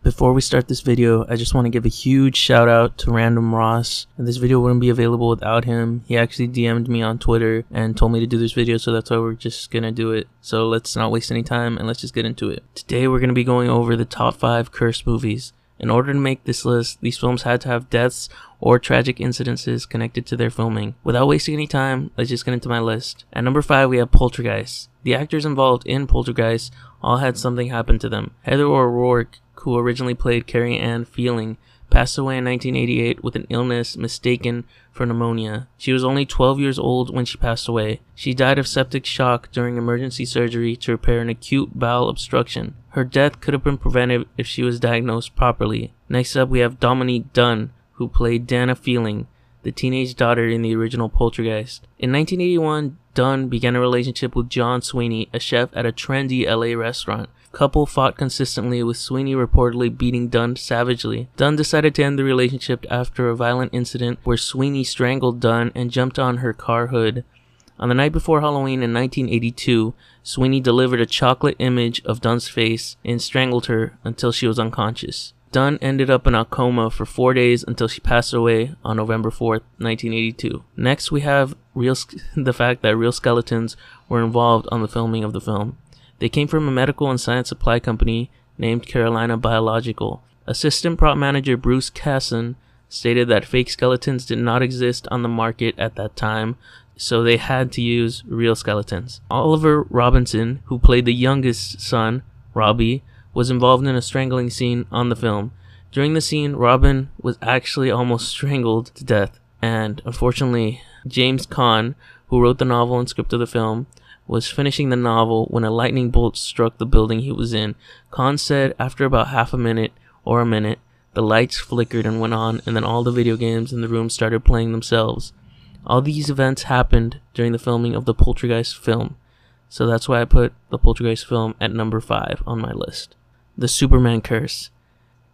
Before we start this video, I just want to give a huge shout out to Random Ross. This video wouldn't be available without him. He actually DM'd me on Twitter and told me to do this video, so that's why we're just gonna do it. So let's not waste any time and let's just get into it. Today we're gonna be going over the top 5 Curse movies. In order to make this list, these films had to have deaths or tragic incidences connected to their filming. Without wasting any time, let's just get into my list. At number 5, we have Poltergeist. The actors involved in Poltergeist all had something happen to them. Heather O'Rourke, who originally played Carrie Ann Feeling, passed away in 1988 with an illness mistaken for pneumonia. She was only 12 years old when she passed away. She died of septic shock during emergency surgery to repair an acute bowel obstruction. Her death could have been prevented if she was diagnosed properly. Next up, we have Dominique Dunne, who played Dana Feeling, the teenage daughter in the original Poltergeist. In 1981, Dunne began a relationship with John Sweeney, a chef at a trendy LA restaurant. The couple fought consistently, with Sweeney reportedly beating Dunne savagely. Dunne decided to end the relationship after a violent incident where Sweeney strangled Dunne and jumped on her car hood. On the night before Halloween in 1982, Sweeney delivered a chocolate image of Dunne's face and strangled her until she was unconscious. Dunne ended up in a coma for 4 days until she passed away on November 4th, 1982. Next, we have the fact that real skeletons were involved on the filming of the film. They came from a medical and science supply company named Carolina Biological. Assistant prop manager Bruce Casson stated that fake skeletons did not exist on the market at that time, so they had to use real skeletons. Oliver Robinson, who played the youngest son, Robbie, was involved in a strangling scene on the film. During the scene, Robin was actually almost strangled to death, and unfortunately, James Caan, who wrote the novel and script of the film, was finishing the novel when a lightning bolt struck the building he was in. Caan said after about half a minute or a minute, the lights flickered and went on, and then all the video games in the room started playing themselves. All these events happened during the filming of the Poltergeist film, so that's why I put the Poltergeist film at number 5 on my list. The Superman Curse.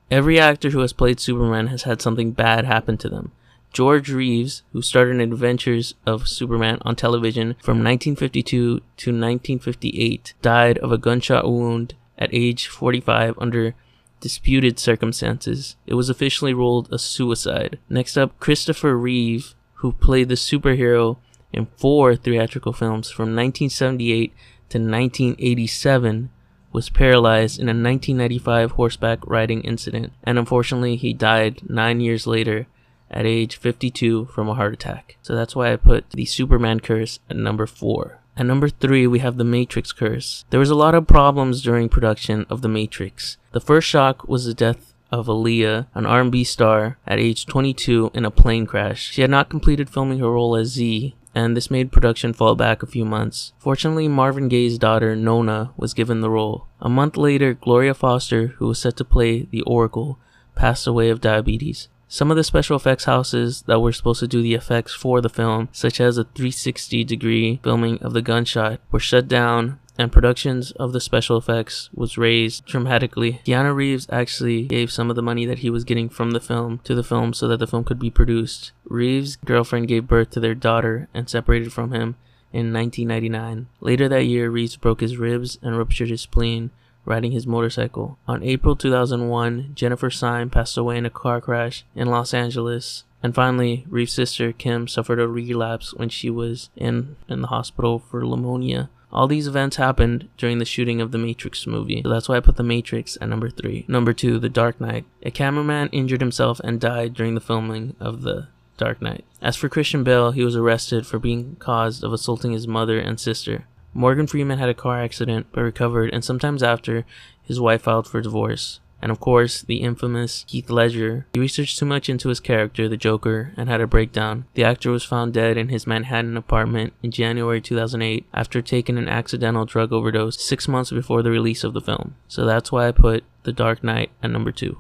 Every actor who has played Superman has had something bad happen to them. George Reeves, who starred in Adventures of Superman on television from 1952 to 1958, died of a gunshot wound at age 45 under disputed circumstances. It was officially ruled a suicide. Next up, Christopher Reeve, who played the superhero in 4 theatrical films from 1978 to 1987, was paralyzed in a 1995 horseback riding incident, and unfortunately he died 9 years later at age 52 from a heart attack. So that's why I put the Superman Curse at number 4. At number 3, we have the Matrix Curse. There was a lot of problems during production of the Matrix. The first shock was the death of Aaliyah, an R&B star, at age 22 in a plane crash. She had not completed filming her role as Z, and this made production fall back a few months. Fortunately, Marvin Gaye's daughter, Nona, was given the role. A month later, Gloria Foster, who was set to play the Oracle, passed away of diabetes. Some of the special effects houses that were supposed to do the effects for the film, such as a 360-degree filming of the gunshot, were shut down, and productions of the special effects was raised dramatically. Keanu Reeves actually gave some of the money that he was getting from the film to the film so that the film could be produced. Reeves' girlfriend gave birth to their daughter and separated from him in 1999. Later that year, Reeves broke his ribs and ruptured his spleen riding his motorcycle. On April 2001, Jennifer Syme passed away in a car crash in Los Angeles. And finally, Reeves' sister Kim suffered a relapse when she was in the hospital for pneumonia. All these events happened during the shooting of the Matrix movie, so that's why I put the Matrix at number 3. Number 2, The Dark Knight. A cameraman injured himself and died during the filming of The Dark Knight. As for Christian Bale, he was arrested for being caused of assaulting his mother and sister. Morgan Freeman had a car accident but recovered, and sometimes after, his wife filed for divorce. And of course, the infamous Heath Ledger. He researched too much into his character, the Joker, and had a breakdown. The actor was found dead in his Manhattan apartment in January 2008 after taking an accidental drug overdose 6 months before the release of the film. So that's why I put The Dark Knight at number 2.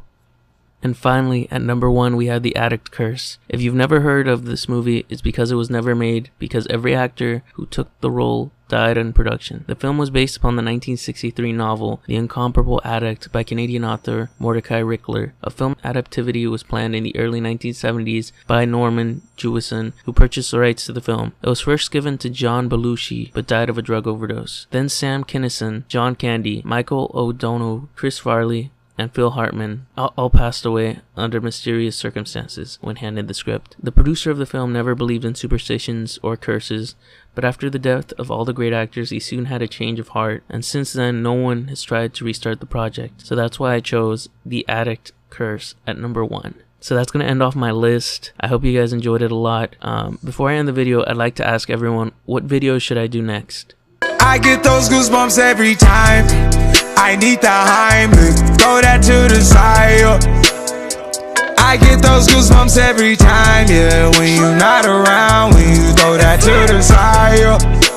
And finally, at number 1, we have The Addict Curse. If you've never heard of this movie, it's because it was never made, because every actor who took the role died in production. The film was based upon the 1963 novel, The Incomparable Addict by Canadian author Mordecai Rickler. A film adaptivity was planned in the early 1970s by Norman Jewison, who purchased the rights to the film. It was first given to John Belushi, but died of a drug overdose. Then Sam Kinison, John Candy, Michael O'Donnell, Chris Farley, and Phil Hartman all passed away under mysterious circumstances when handed the script. The producer of the film never believed in superstitions or curses, but after the death of all the great actors, he soon had a change of heart, and since then, no one has tried to restart the project. So that's why I chose The Addict Curse at number 1. So that's going to end off my list. I hope you guys enjoyed it a lot. Before I end the video, I'd like to ask everyone, what videos should I do next? I get those goosebumps every time. I need the Heimlich, throw that to the side. I get those goosebumps every time, yeah. When you're not around, when you throw that to the side.